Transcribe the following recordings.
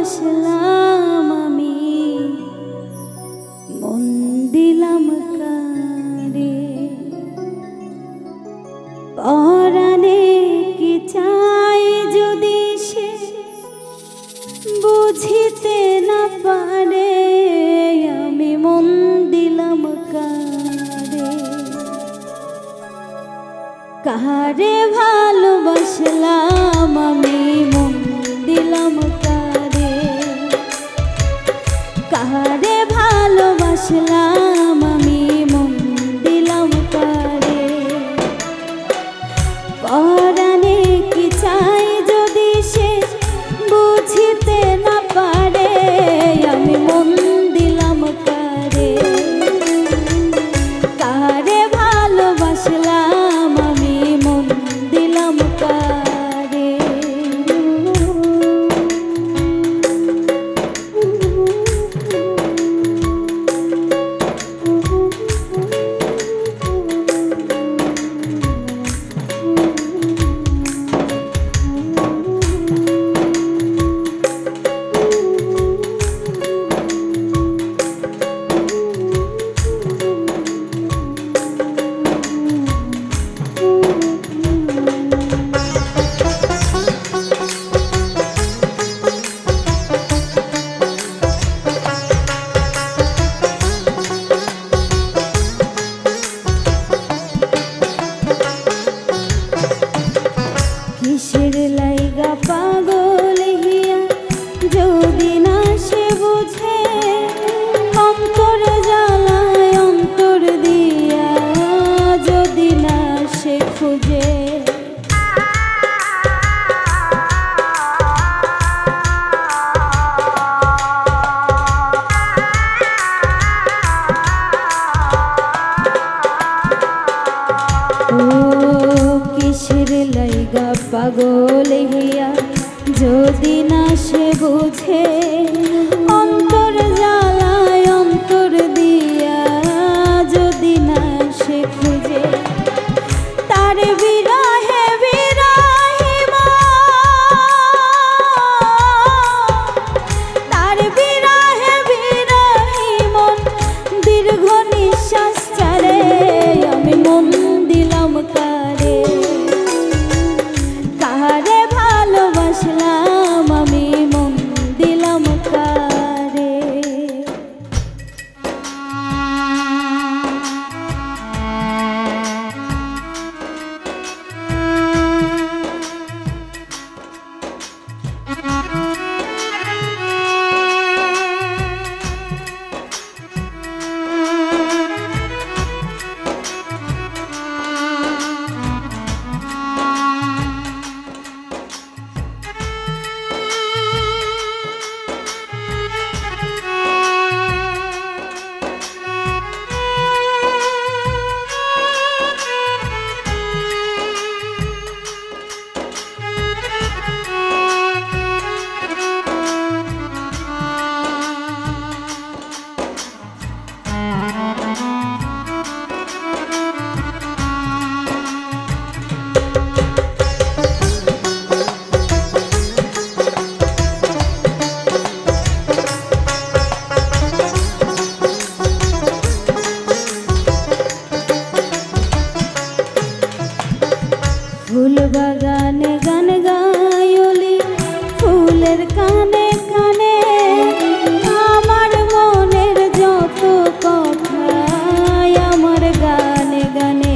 ভালোবাসলাম আমি মন দিলাম কারে পরাণে কি চাই যদি সে বুঝিতে না পারে আমি মন দিলাম কারে কারে ভালোবাসলাম আমি মন দিলাম কারে কারে ভালোবাসলাম আমি মন দিলাম কারে পরাণে কি চাই যদি সে বুঝিতে না পারে আমি মন দিলাম কারে কারে ভালোবাসলাম আমি মন দিলাম কারে কিসের লাইগা পাগল হিয়া যদি না সে বুঝে অন্তর জ্বালায় অন্তর দিয়া যদি না সে খুঁজে কিসের লাইগা পাগল হিয়া যদি না সে বুঝে অন্তর জ্বালায় অন্তর দিয়া যদি না সে খুঁজে তার বিরহে বিরহী তার বিরহে বিরহী মন দীর্ঘ নিঃশ্বাস ছাড়ে আমি মন দিলাম কারে কারে ভালোবাসলাম আমি মন দিলাম কারে ফুল বাগানে গান গায়লি ফুলের কানে কানে আমার মনের যত কথা আমার গানে গানে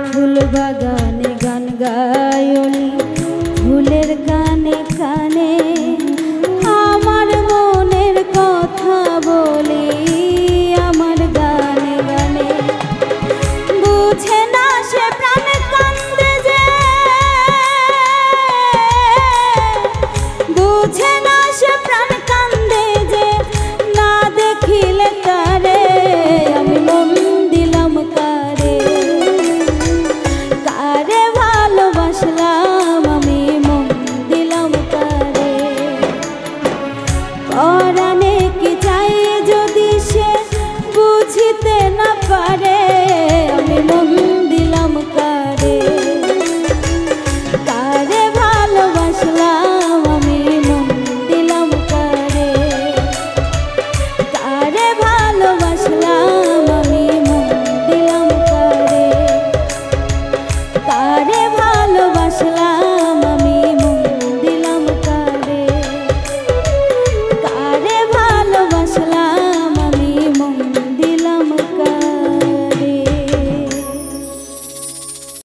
ফুল বাগানে গান গায়